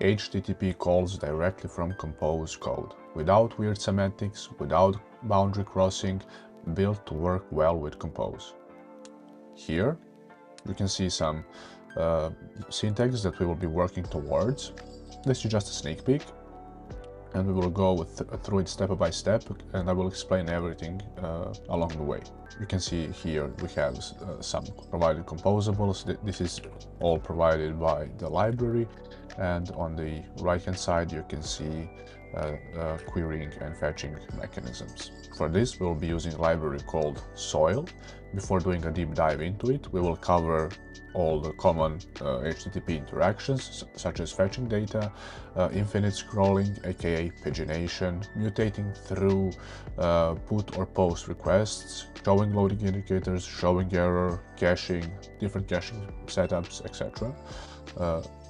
HTTP calls directly from Compose code, without weird semantics, without boundary crossing, built to work well with Compose. Here you can see some syntax that we will be working towards. This is just a sneak peek, and we will go through it step by step, and I will explain everything along the way. You can see here we have some provided composables. This is all provided by the library, and on the right hand side you can see querying and fetching mechanisms. For this we will be using a library called Soil. Before doing a deep dive into it, we will cover all the common HTTP interactions, such as fetching data, infinite scrolling, aka pagination, mutating through put or post requests, showing loading indicators, showing error, caching, different caching setups, etc.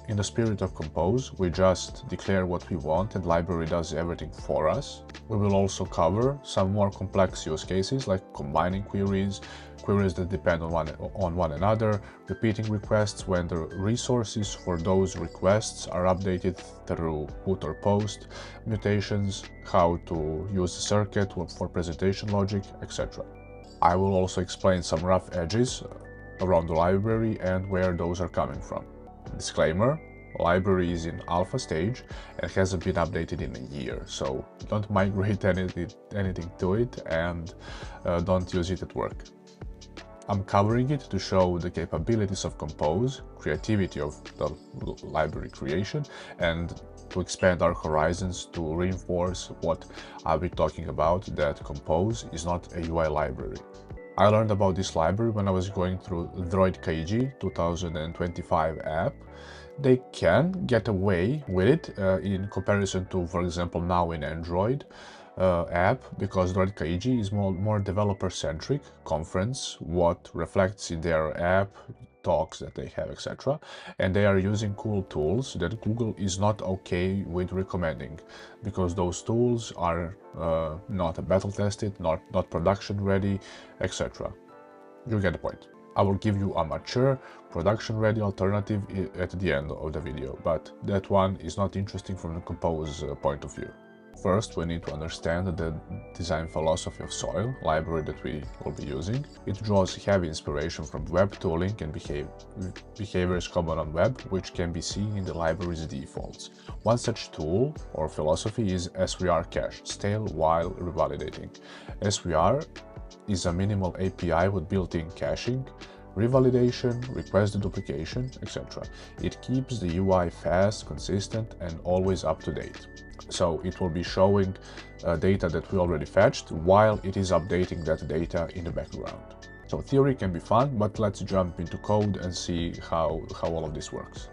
In the spirit of Compose, we just declare what we want and library does everything for us. We will also cover some more complex use cases like combining queries, queries that depend on one another, repeating requests when the resources for those requests are updated through put or post, mutations, how to use the circuit for presentation logic, etc. I will also explain some rough edges around the library and where those are coming from. Disclaimer: library is in alpha stage and hasn't been updated in a year, so don't migrate anything to it, and don't use it at work. I'm covering it to show the capabilities of Compose, creativity of the library creation, and to expand our horizons to reinforce what I'll be talking about, that Compose is not a UI library. I learned about this library when I was going through Droid KG 2025 app. They can get away with it in comparison to, for example, now in Android app, because Droid KG is more developer-centric conference, what reflects in their app, talks that they have, etc. And they are using cool tools that Google is not okay with recommending, because those tools are not battle tested, not production ready, etc. You get the point. I will give you a mature, production-ready alternative at the end of the video, but that one is not interesting from the Compose point of view. First, we need to understand the design philosophy of Soil, library that we will be using. It draws heavy inspiration from web tooling and behaviors common on web, which can be seen in the library's defaults. One such tool or philosophy is SVR cache, stale while revalidating. SVR is a minimal API with built-in caching, revalidation, request deduplication, etc. It keeps the UI fast, consistent, and always up to date. So it will be showing data that we already fetched while it is updating that data in the background. So theory can be fun, but let's jump into code and see how all of this works.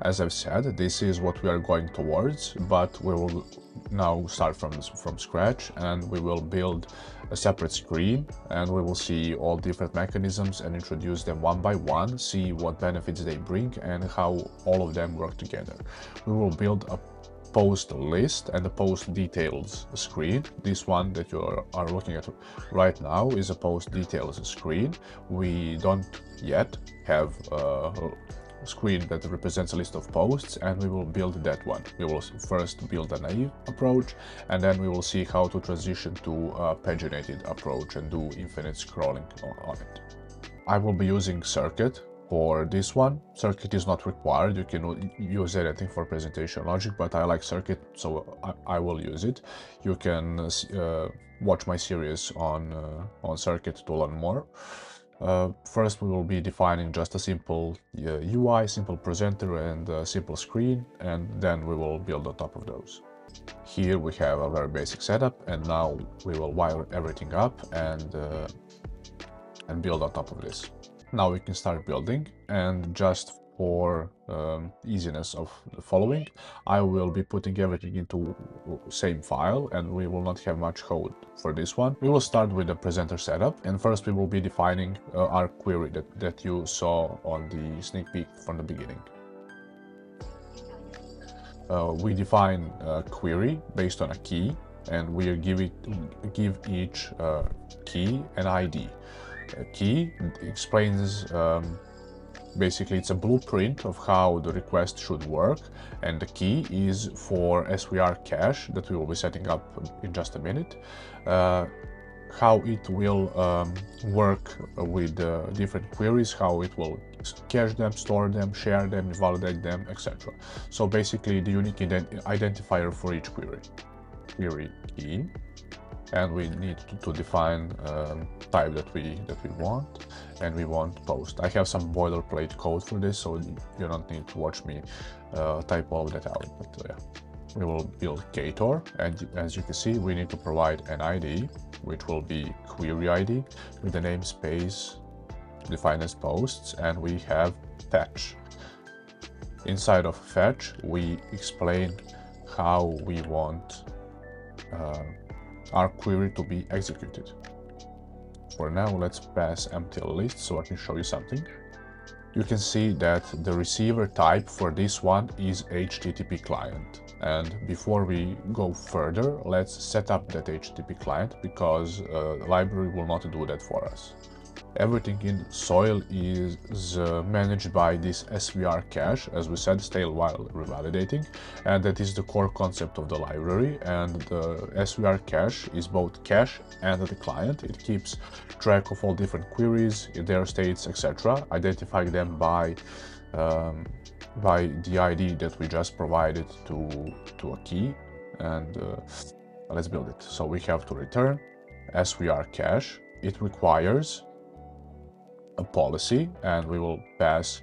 As I've said, this is what we are going towards, but we will now start from scratch, and we will build a separate screen, and we will see all different mechanisms and introduce them one by one, see what benefits they bring and how all of them work together. We will build a post list and the post details screen. This one that you are looking at right now is a post details screen. We don't yet have screen that represents a list of posts, and we will build that one. We will first build a naive approach, and then we will see how to transition to a paginated approach and do infinite scrolling on it. I will be using Circuit for this one. Circuit is not required, you can use anything for presentation logic, but I like Circuit, so I will use it. You can watch my series on Circuit to learn more. First, we will be defining just a simple UI, simple presenter, and a simple screen, and then we will build on top of those. Here we have a very basic setup, and now we will wire everything up and build on top of this. Now we can start building, and just for easiness of the following, I will be putting everything into same file, and we will not have much code for this one. We will start with the presenter setup, and first we will be defining our query that you saw on the sneak peek from the beginning. We define a query based on a key, and we give each key an ID. A key explains Basically, it's a blueprint of how the request should work, and the key is for SVR cache that we will be setting up in just a minute. How it will work with different queries, how it will cache them, store them, share them, validate them, etc. So basically the unique identifier for each query key, and we need to define type that we want, and we want post. I have some boilerplate code for this, so you don't need to watch me type all that out, but yeah. We will build Ktor, and as you can see, we need to provide an ID, which will be query ID with the namespace defined as posts, and we have fetch. Inside of fetch, we explain how we want our query to be executed. For now, let's pass empty list so I can show you something. You can see that the receiver type for this one is HTTP client. And before we go further, let's set up that HTTP client, because the library will not do that for us. Everything in soil is managed by this SVR cache, as we said, stale while revalidating, and that is the core concept of the library. And the SVR cache is both cache and the client. It keeps track of all different queries, their states, etc., identifying them by the ID that we just provided to a key. And let's build it. So we have to return SVR cache. It requires a policy, and we will pass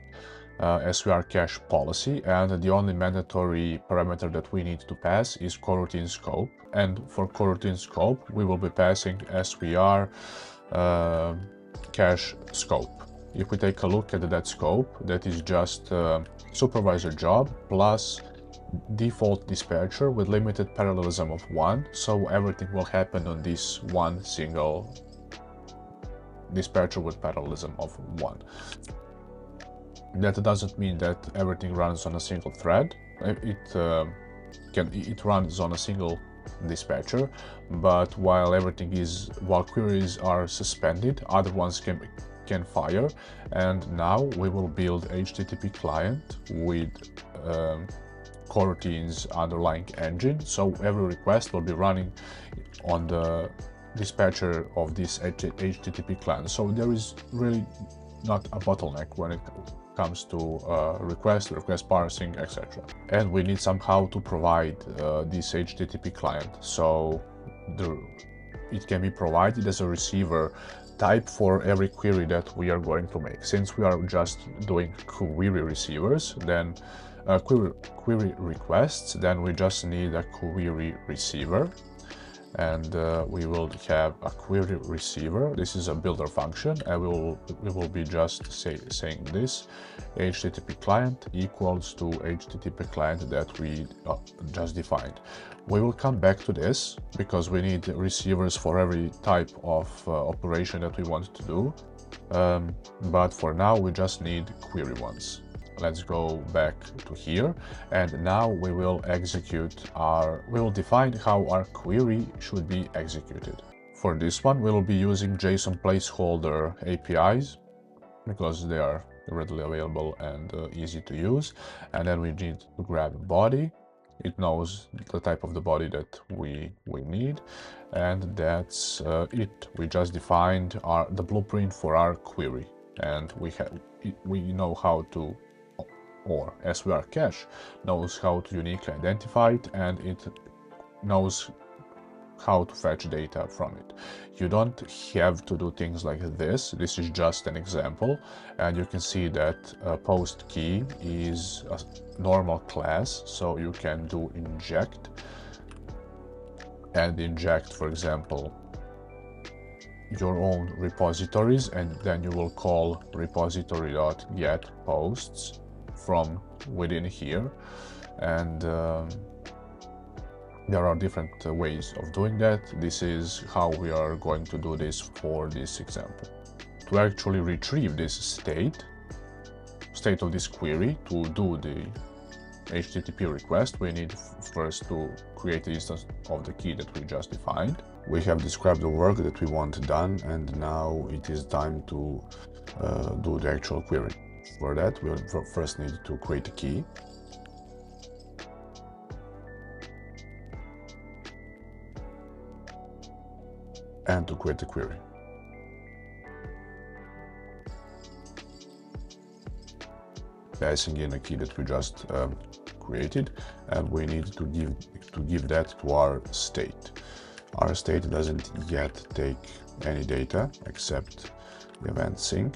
SVR cache policy, and the only mandatory parameter that we need to pass is coroutine scope. And for coroutine scope, we will be passing SVR cache scope. If we take a look at that scope, that is just supervisor job plus default dispatcher with limited parallelism of 1, so everything will happen on this one single dispatcher with parallelism of 1. That doesn't mean that everything runs on a single thread. It runs on a single dispatcher, but while queries are suspended, other ones can fire. And now we will build HTTP client with coroutine's underlying engine, so every request will be running on the dispatcher of this HTTP client. So there is really not a bottleneck when it comes to request parsing, etc. And we need somehow to provide this HTTP client, so it can be provided as a receiver type for every query that we are going to make. Since we are just doing query receivers, then query requests, then we just need a query receiver. And we will have a query receiver. This is a builder function, and we will be just saying this HTTP client equals to HTTP client that we just defined. We will come back to this because we need receivers for every type of operation that we want to do, but for now we just need query ones. Let's go back to here, and now we will define how our query should be executed. For this one, we will be using JSON placeholder APIs because they are readily available and easy to use. And then we need to grab a body. It knows the type of the body that we need, and that's it. We just defined the blueprint for our query, and we know how to, or SVR cache knows how to uniquely identify it, and it knows how to fetch data from it. You don't have to do things like this. This is just an example, and you can see that post key is a normal class, so you can do inject, and inject, for example, your own repositories, and then you will call repository.get posts from within here. And there are different ways of doing that. This is how we are going to do this for this example. To actually retrieve this state of this query, to do the HTTP request, we need first to create the instance of the key that we just defined. We have described the work that we want done, and now it is time to do the actual query. For that, we'll first need to create a key. And to create a query. Passing in a key that we just created, and we need to give that to our state. Our state doesn't yet take any data except the event sync.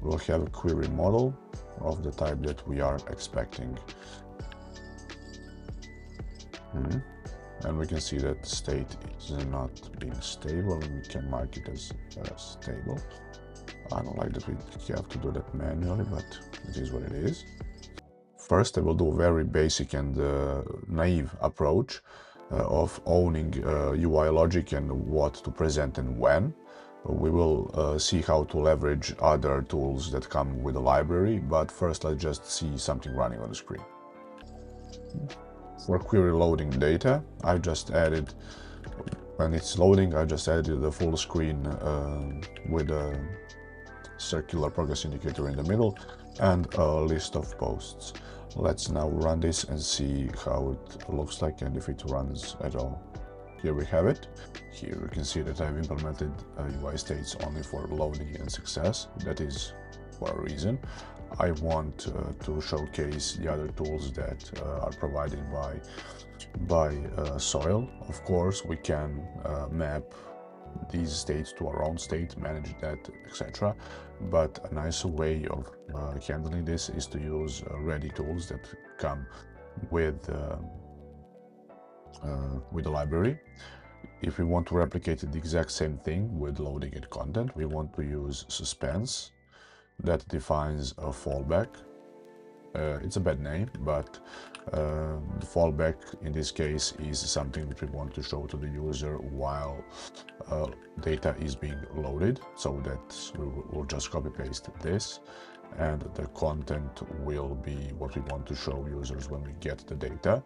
We'll have a query model of the type that we are expecting. And we can see that state is not being stable, and we can mark it as stable. I don't like that we have to do that manually, but it is what it is. First, I will do a very basic and naive approach of owning UI logic and what to present and when. We will see how to leverage other tools that come with the library, but first let's just see something running on the screen. For query loading data, I just added, when it's loading, I just added the full screen with a circular progress indicator in the middle and a list of posts. Let's now run this and see how it looks like and if it runs at all. Here we have it. Here you can see that I've implemented UI states only for loading and success. That is for a reason. I want to showcase the other tools that are provided by Soil. Of course, we can map these states to our own state, manage that, etc. But a nicer way of handling this is to use ready tools that come with the library. If we want to replicate the exact same thing with loading and content, we want to use suspense. That defines a fallback. It's a bad name, but the fallback in this case is something that we want to show to the user while data is being loaded. So that we'll just copy paste this, and the content will be what we want to show users when we get the data.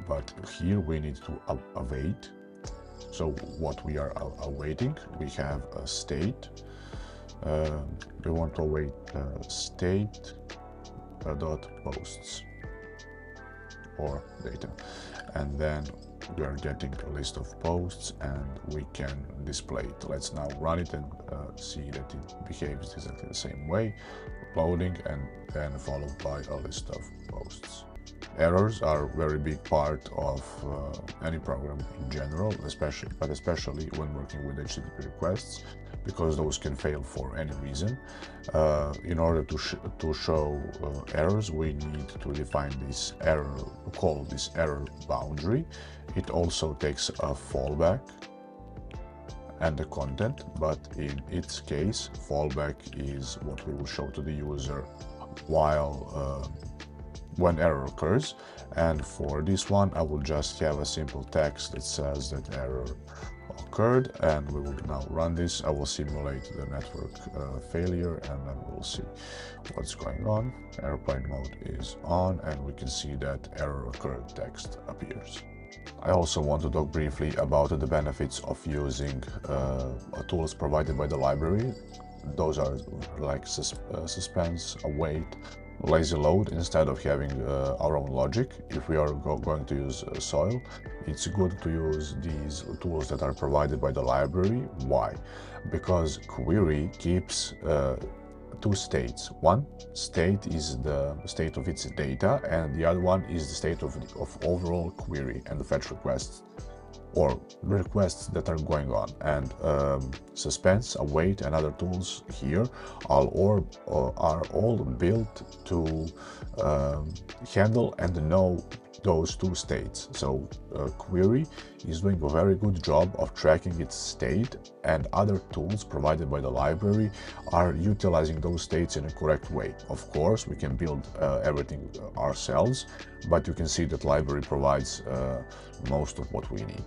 But here we need to await. So what we are awaiting, we have a state. We want to await state dot posts or data, and then we are getting a list of posts and we can display it. Let's now run it and see that it behaves exactly the same way, loading and then followed by a list of posts. Errors are a very big part of any program in general, especially when working with HTTP requests, because those can fail for any reason. In order to show errors, we need to define this error, call this error boundary. It also takes a fallback and the content, but in its case, fallback is what we will show to the user while when error occurs. And for this one, I will just have a simple text that says that error occurred, and we will now run this. I will simulate the network failure, and then we'll see what's going on. Airplane mode is on, and we can see that error occurred text appears. I also want to talk briefly about the benefits of using tools provided by the library. Those are like suspense, await, lazy load instead of having our own logic. If we are going to use Soil, it's good to use these tools that are provided by the library. Why? Because query keeps two states. One state is the state of its data, and the other one is the state of overall query and the fetch requests or requests that are going on. And suspense, await, and other tools here are all built to handle and know those two states. So query is doing a very good job of tracking its state, and other tools provided by the library are utilizing those states in a correct way. Of course, we can build everything ourselves, but you can see that library provides most of what we need.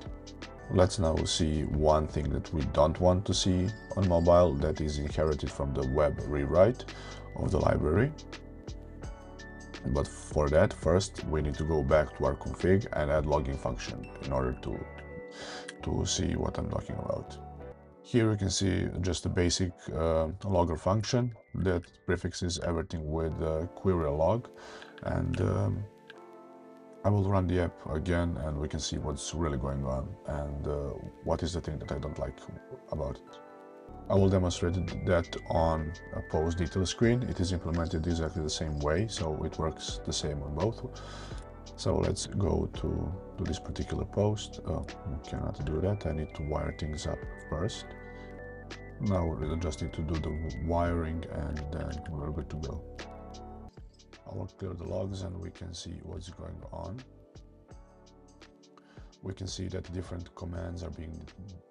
Let's now see one thing that we don't want to see on mobile that is inherited from the web rewrite of the library. But for that, first we need to go back to our config and add logging function in order to see what I'm talking about. Here you can see just a basic logger function that prefixes everything with query log, and I will run the app again and we can see what's really going on and what is the thing that I don't like about it. I will demonstrate that on a post detail screen. It is implemented exactly the same way, so it works the same on both. So let's go to this particular post. We cannot do that. I need to wire things up first. Now we just need to do the wiring and then we're good to go. I will clear the logs and we can see what's going on. We can see that different commands are being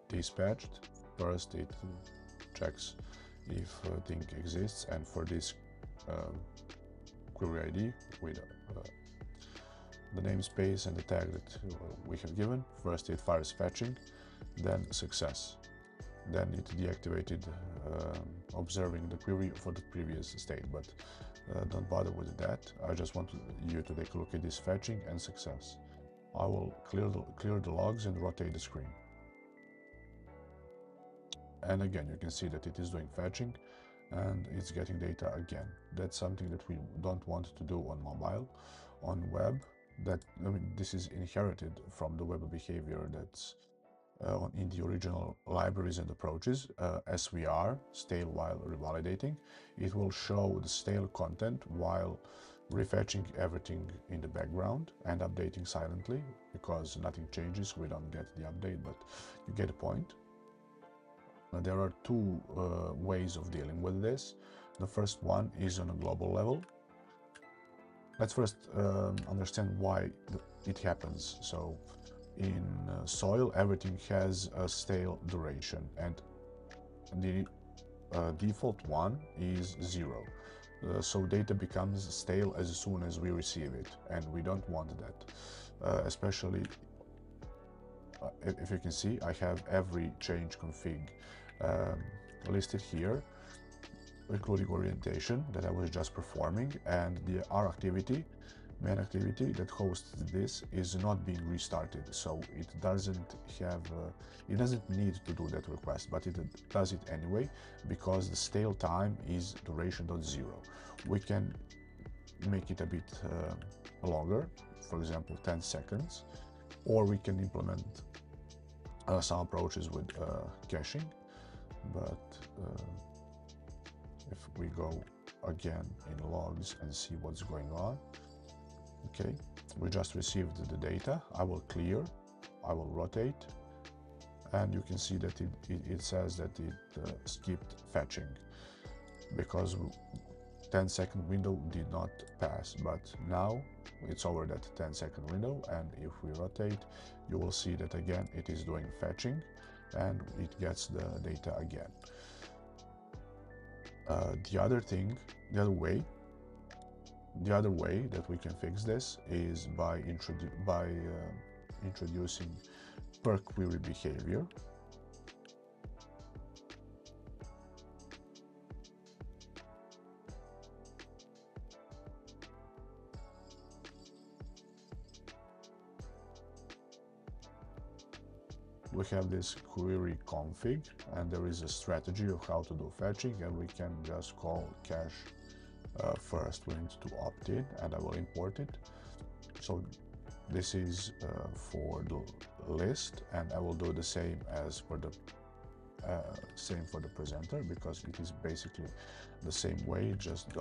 dispatched. First it checks if a thing exists, and for this query ID with the namespace and the tag that we have given, first it fires fetching, then success. Then it deactivated observing the query for the previous state, but don't bother with that. I just want you to take a look at this fetching and success. I will clear the logs and rotate the screen. And again, you can see that it is doing fetching and it's getting data again. That's something that we don't want to do on mobile. On web, this is inherited from the web behavior that's in the original libraries and approaches. SVR, stale while revalidating, it will show the stale content while refetching everything in the background and updating silently, because nothing changes, we don't get the update, but you get the point. There are two ways of dealing with this. The first one is on a global level. Let's first understand why it happens. So in soil, everything has a stale duration, and the default one is 0. So data becomes stale as soon as we receive it, and we don't want that. Especially if you can see, I have every change config listed here, including orientation that I was just performing, and the R activity, main activity that hosts this, is not being restarted, so it doesn't need to do that request, but it does it anyway because the stale time is duration.0. We can make it a bit longer, for example 10 seconds, or we can implement some approaches with caching. But if we go again in logs and see what's going on, okay, we just received the data. I will clear, I will rotate, and you can see that it says that it skipped fetching because 10-second window did not pass, but now it's over that 10-second window, and if we rotate, you will see that again it is doing fetching and it gets the data again. The other way that we can fix this is by introducing per query behavior. We have this query config, and there is a strategy of how to do fetching, and we can just call cache first. We need to opt in, and I will import it. So this is for the list, and I will do the same as for the presenter, because it is basically the same way. Just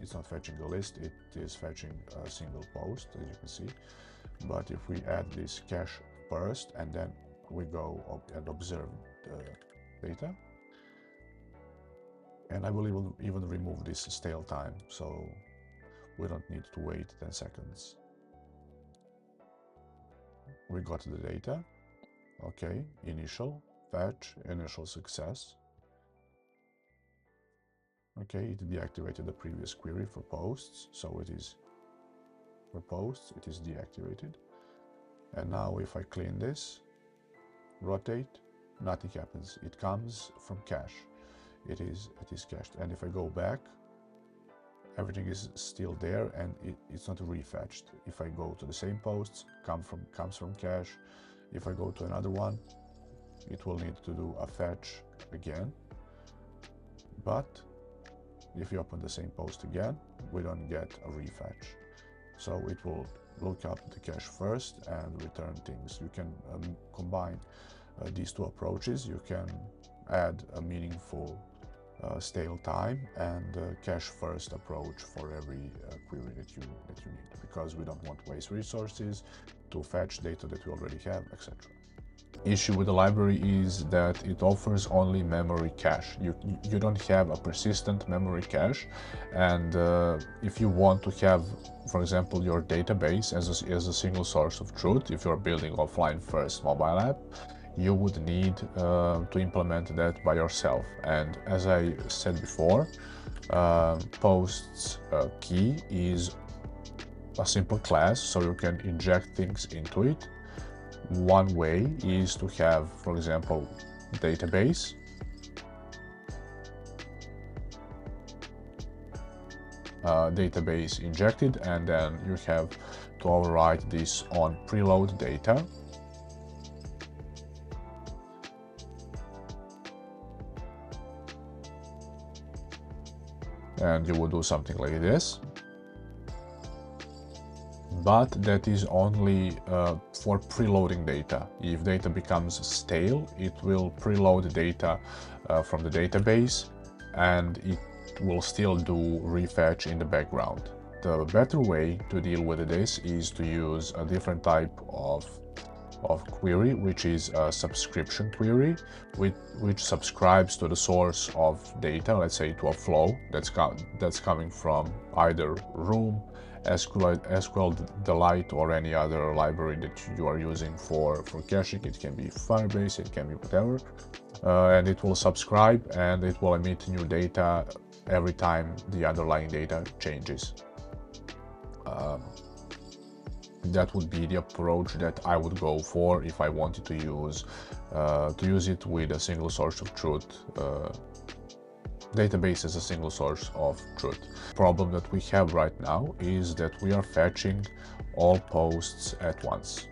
it's not fetching a list, it is fetching a single post, as you can see. But if we add this cache first and then we go up and observe the data, and I will even remove this stale time, so we don't need to wait 10 seconds. We got the data, okay, initial fetch, initial success. Okay, it deactivated the previous query for posts, so it is for posts, it is deactivated. And now if I clean this, rotate, nothing happens. It comes from cache. It is cached. And if I go back, everything is still there and it's not refetched. If I go to the same posts, comes from cache. If I go to another one, it will need to do a fetch again. But if you open the same post again, we don't get a refetch. So it will look up the cache first and return things. You can combine these two approaches. You can add a meaningful stale time and cache first approach for every query that you need, because we don't want to waste resources to fetch data that we already have, etc. Issue with the library is that it offers only memory cache. You don't have a persistent memory cache, and if you want to have, for example, your database as a single source of truth, if you're building offline first mobile app, you would need to implement that by yourself. And as I said before, posts key is a simple class, so you can inject things into it. One way is to have, for example, database, database injected, and then you have to override this on preload data. And you will do something like this. But that is only for preloading data. If data becomes stale, it will preload data from the database, and it will still do refetch in the background. The better way to deal with this is to use a different type of query, which is a subscription query, which subscribes to the source of data, let's say to a flow that's coming from either Room, SQLite, or any other library that you are using for caching. It can be Firebase, it can be whatever, and it will subscribe and it will emit new data every time the underlying data changes. That would be the approach that I would go for if I wanted to use it with a single source of truth, database as a single source of truth. Problem that we have right now is that we are fetching all posts at once.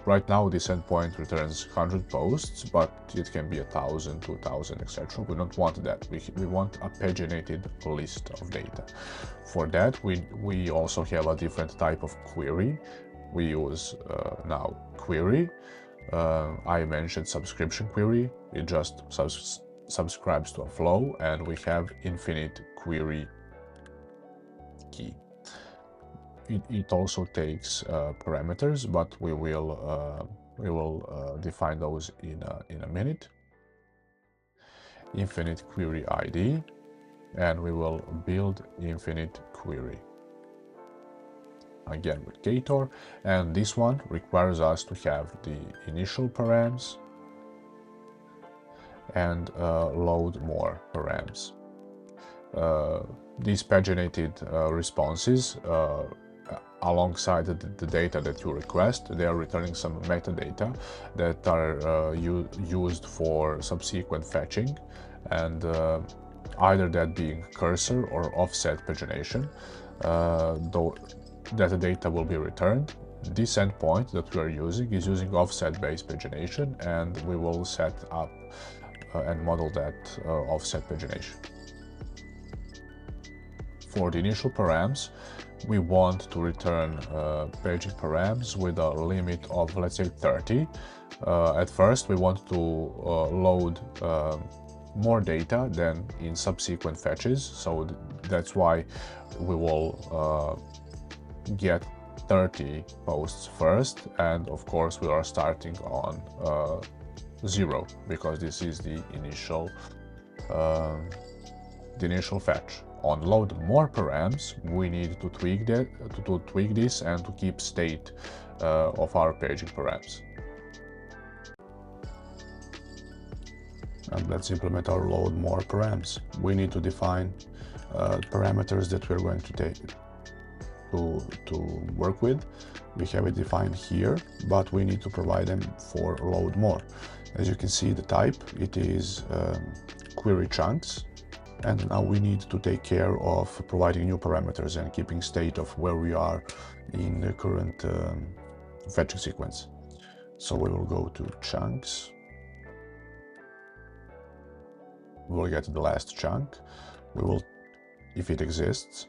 Right now this endpoint returns 100 posts, but it can be 1,000, 2,000, etc. We don't want that. We want a paginated list of data. For that, we also have a different type of query. We use now query. I mentioned subscription query. It just subscribes to a flow, and we have infinite query key. It also takes parameters, but we will define those in a minute. Infinite query ID, and we will build infinite query again with Ktor, and this one requires us to have the initial params and load more params. These paginated responses, alongside the data that you request, they are returning some metadata that are used for subsequent fetching, and either that being cursor or offset pagination, though that the data will be returned. This endpoint that we are using is using offset-based pagination, and we will set up and model that offset pagination. For the initial params, we want to return paging params with a limit of, let's say, 30. At first, we want to load more data than in subsequent fetches, so that's why we will get 30 posts first, and of course we are starting on 0, because this is the initial fetch. On load more params, we need to tweak this and to keep state of our paging params. And let's implement our load more params. We need to define parameters that we're going to take to work with. We have it defined here, but we need to provide them for load more. As you can see, the type, it is query chunks, and now we need to take care of providing new parameters and keeping state of where we are in the current fetching sequence. So we will go to chunks. We will get the last chunk. We will, if it exists,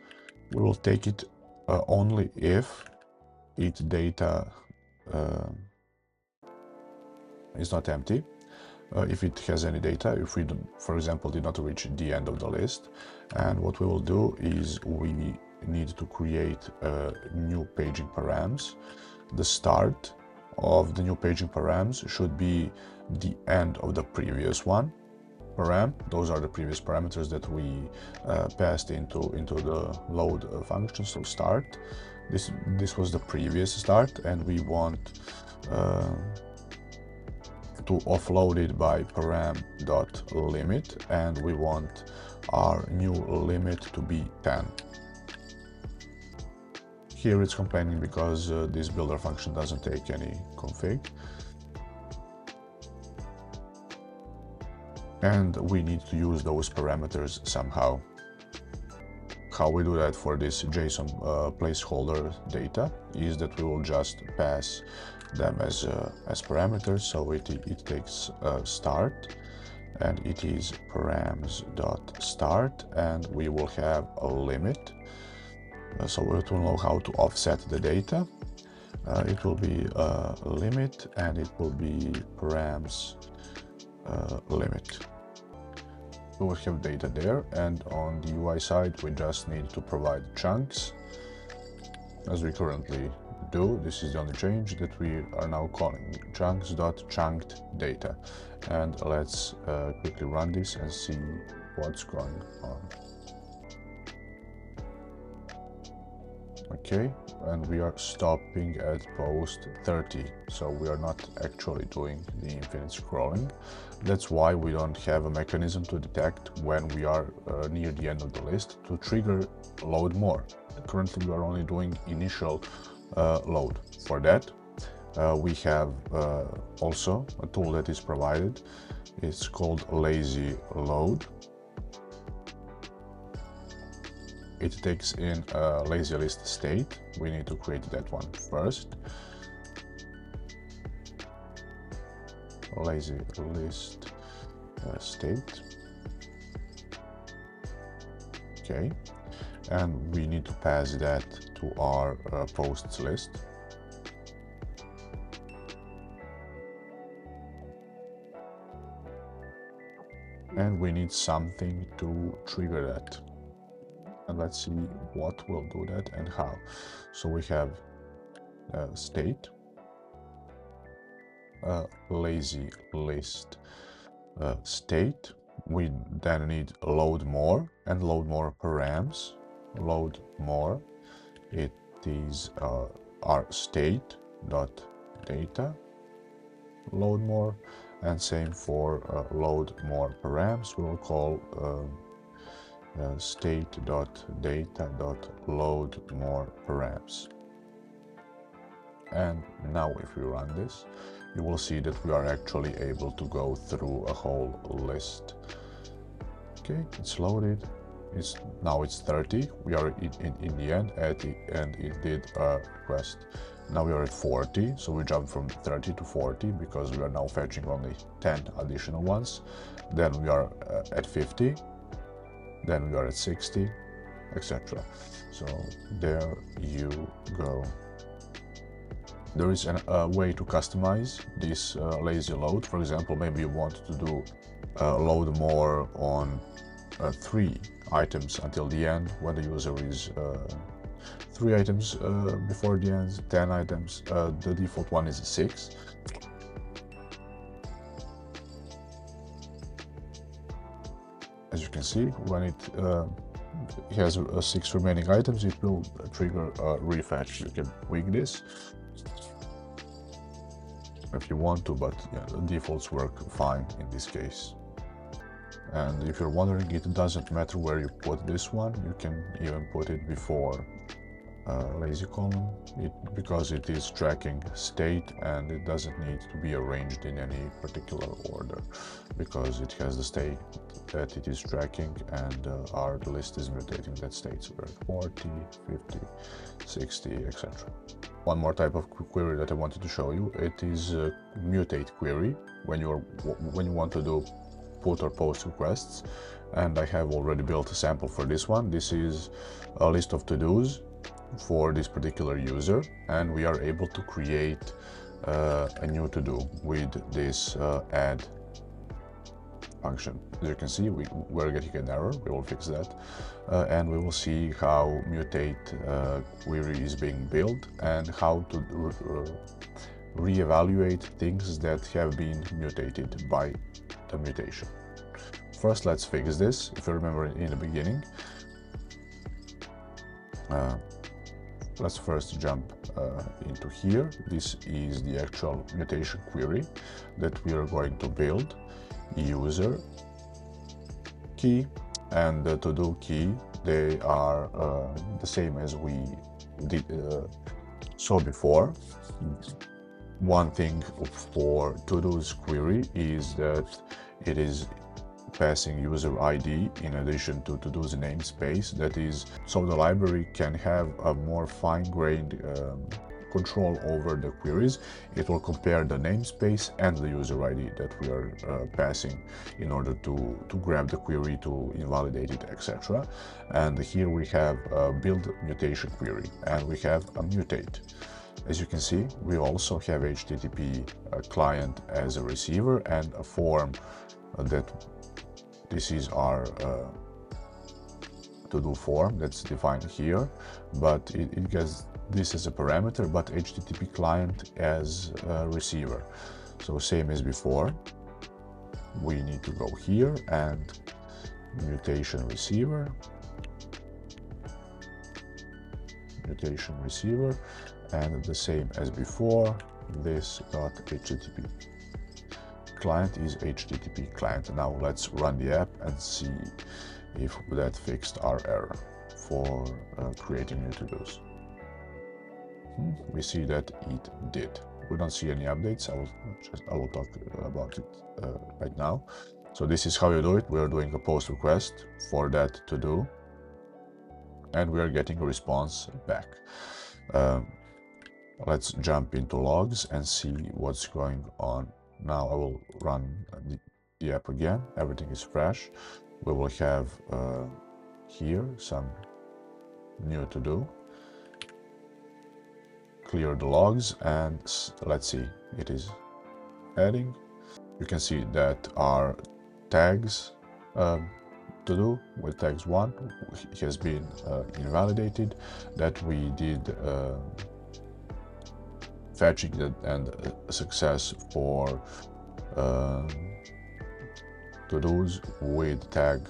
we will take it only if its data is not empty. If it has any data, if we, for example, did not reach the end of the list. And what we will do is we need to create new paging params. The start of the new paging params should be the end of the previous one param. Those are the previous parameters that we passed into the load function. So start, this was the previous start, and we want to offload it by param.limit, and we want our new limit to be 10. Here it's complaining because this builder function doesn't take any config. And we need to use those parameters somehow. How we do that for this JSON placeholder data is that we will just pass them as parameters. So it takes start, and it is params.start, and we will have a limit. So it will know how to offset the data. It will be a limit, and it will be params limit. We will have data there, and on the UI side we just need to provide chunks as we currently do. This is the only change, that we are now calling chunks.chunked data. And let's quickly run this and see what's going on. Okay, and we are stopping at post 30, so we are not actually doing the infinite scrolling. That's why we don't have a mechanism to detect when we are near the end of the list to trigger load more. Currently we are only doing initial load. For that we have also a tool that is provided. It's called lazy load. It takes in a lazy list state. We need to create that one first. Lazy list state. Okay, and we need to pass that to our posts list. And we need something to trigger that. And let's see what will do that and how. So we have state, lazy list state. We then need load more and load more params. Load more, it is our state dot data load more, and same for load more params. We will call state.data.load more params. And now if we run this, you will see that we are actually able to go through a whole list. Okay, it's loaded. Now it's 30. We are in the end, and it did a request. Now we are at 40, so we jump from 30 to 40 because we are now fetching only 10 additional ones. Then we are at 50. Then we are at 60, etc. So there you go. There is a way to customize this lazy load. For example, maybe you want to do load more on 3 items until the end, when the user is 3 items before the end, 10 items. The default one is 6. As you can see, when it has 6 remaining items, it will trigger a refetch. You can tweak this if you want to, but yeah, the defaults work fine in this case. And if you're wondering, it doesn't matter where you put this one. You can even put it before lazy column, because it is tracking state, and it doesn't need to be arranged in any particular order, because it has the state that it is tracking, and our list is mutating that state. So we're at 40, 50, 60, etc. One more type of query that I wanted to show you, it is a mutate query when you want to do put or post requests, and I have already built a sample for this one. This is a list of to-dos for this particular user, and we are able to create a new to-do with this add function. As you can see, we're getting an error. We will fix that, and we will see how mutate query is being built and how to reevaluate things that have been mutated by the mutation. First, let's fix this. If you remember in the beginning, let's first jump into here. This is the actual mutation query that we are going to build. User key and the to-do key, they are the same as we saw before. One thing for to-dos query is that it is passing user ID in addition to to-dos namespace. That is, so the library can have a more fine-grained control over the queries. It will compare the namespace and the user ID that we are passing in order to grab the query, to invalidate it, etc. And here we have a build mutation query, and we have a mutate. As you can see, we also have HTTP client as a receiver and a form that this is our to-do form that's defined here, but it gets this as a parameter, but HTTP client as a receiver. So same as before, we need to go here and mutation receiver, and the same as before, this dot HTTP. Client is HTTP client. Now let's run the app and see if that fixed our error for creating new to-dos. We see that it did. We don't see any updates. I will talk about it right now. So this is how you do it. We are doing a post request for that to do, and we are getting a response back. Let's jump into logs and see what's going on. Now I will run the app again. Everything is fresh. We will have here some new to do. Clear the logs, and let's see, it is adding. You can see that our tags to do with tags 1 has been invalidated, that we did fetching and success for to-dos with tag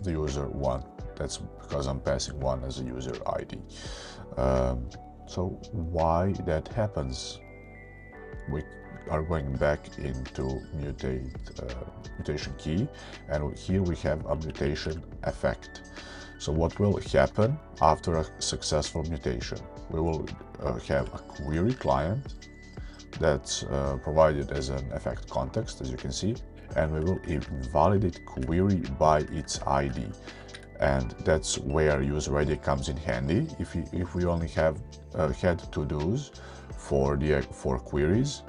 the user 1. That's because I'm passing 1 as a user ID. So why that happens? We are going back into mutation key, and here we have a mutation effect. So what will happen after a successful mutation? We will have a query client that's provided as an effect context, as you can see, and we will invalidate query by its ID. And that's where user ID comes in handy. If we only have had to-dos for queries,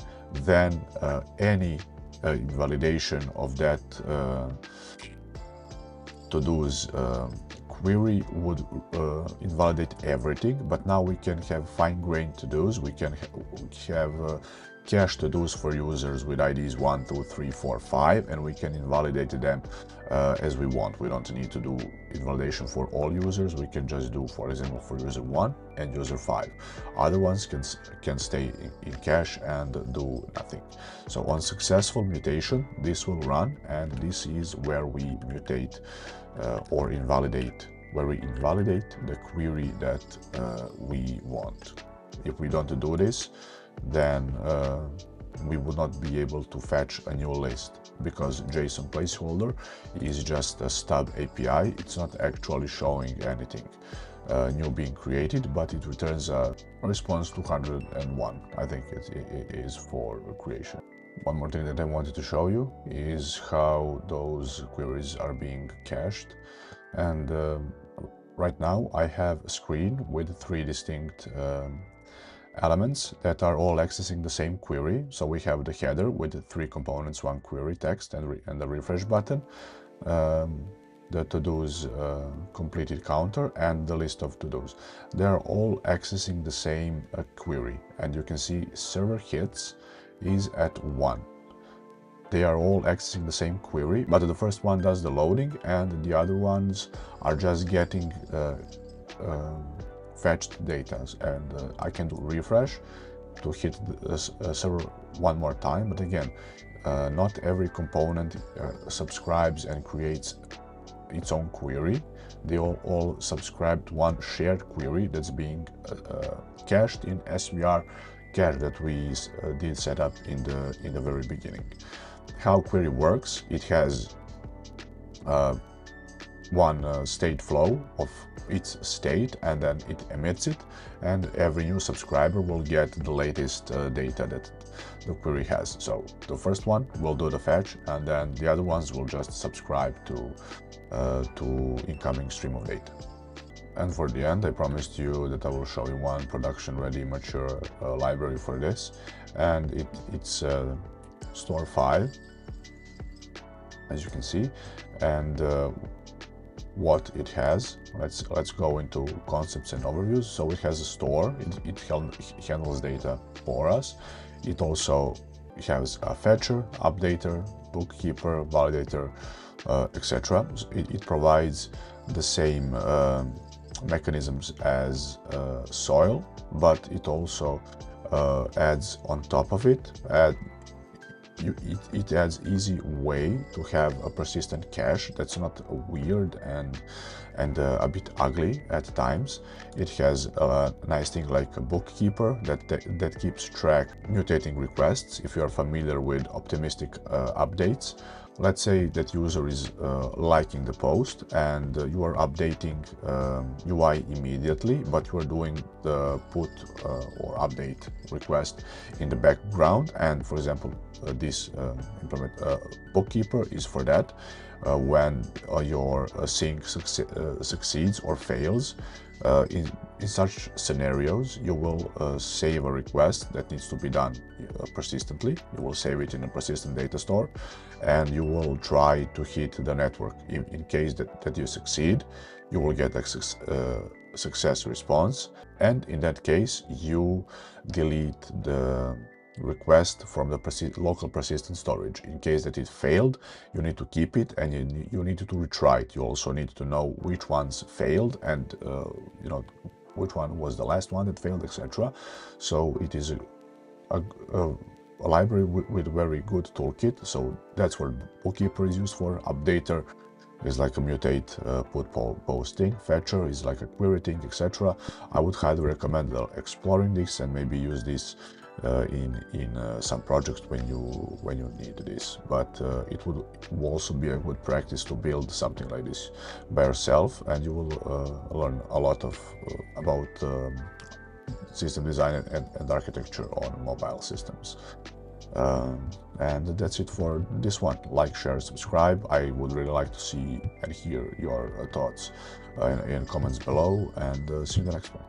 then any invalidation of that to-dos query would invalidate everything. But now we can have fine-grained to-dos. We can have cache to-dos for users with IDs 1, 2, 3, 4, 5, and we can invalidate them as we want. We don't need to do invalidation for all users. We can just do, for example, for user 1 and user 5. Other ones can stay in cache and do nothing. So on successful mutation, this will run, and this is where we mutate or invalidate, where we invalidate the query that we want. If we don't do this, then we would not be able to fetch a new list, because JSON placeholder is just a stub API. It's not actually showing anything new being created, but it returns a response 201. I think it is for creation. One more thing that I wanted to show you is how those queries are being cached. And right now I have a screen with 3 distinct elements that are all accessing the same query. So we have the header with the 3 components, 1 query, text, and the refresh button, the to-dos completed counter, and the list of to-dos. They're all accessing the same query, and you can see server hits is at 1. They are all accessing the same query, but the first one does the loading and the other ones are just getting fetched data. And I can do refresh to hit the server one more time, but again, not every component subscribes and creates its own query. They all subscribe to one shared query that's being cached in SVR cache that we did set up in the very beginning. How query works: it has one state flow of its state, and then it emits it, and every new subscriber will get the latest data that the query has. So the first one will do the fetch, and then the other ones will just subscribe to incoming stream of data. And for the end, I promised you that I will show you one production-ready, mature library for this, and it's store 5, as you can see. And what it has, let's go into concepts and overviews. So it has a store, it handles data for us. It also has a fetcher, updater, bookkeeper, validator, etc. It provides the same mechanisms as Soil, but it also adds on top of it, it adds easy way to have a persistent cache that's not weird and a bit ugly at times. It has a nice thing like a bookkeeper that keeps track mutating requests. If you are familiar with optimistic updates, let's say that user is liking the post and you are updating UI immediately, but you are doing the put or update request in the background. And for example, this bookkeeper is for that. When your sync succeeds or fails, in such scenarios, you will save a request that needs to be done persistently. You will save it in a persistent data store, and you will try to hit the network. In case that you succeed, you will get a success response, and in that case, you delete the request from the local persistent storage. In case that it failed, you need to keep it, and you need to retry it. You also need to know which ones failed, and which one was the last one that failed, etc. So it is a library with a very good toolkit. So that's what bookkeeper is used for. Updater is like a mutate put posting. Fetcher is like a query thing, etc. I would highly recommend exploring this and maybe use this in some projects when you need this. But it would also be a good practice to build something like this by yourself, and you will learn a lot about system design and architecture on mobile systems. And that's it for this one. Like, share, subscribe. I would really like to see and hear your thoughts in comments below, and see you in the next one.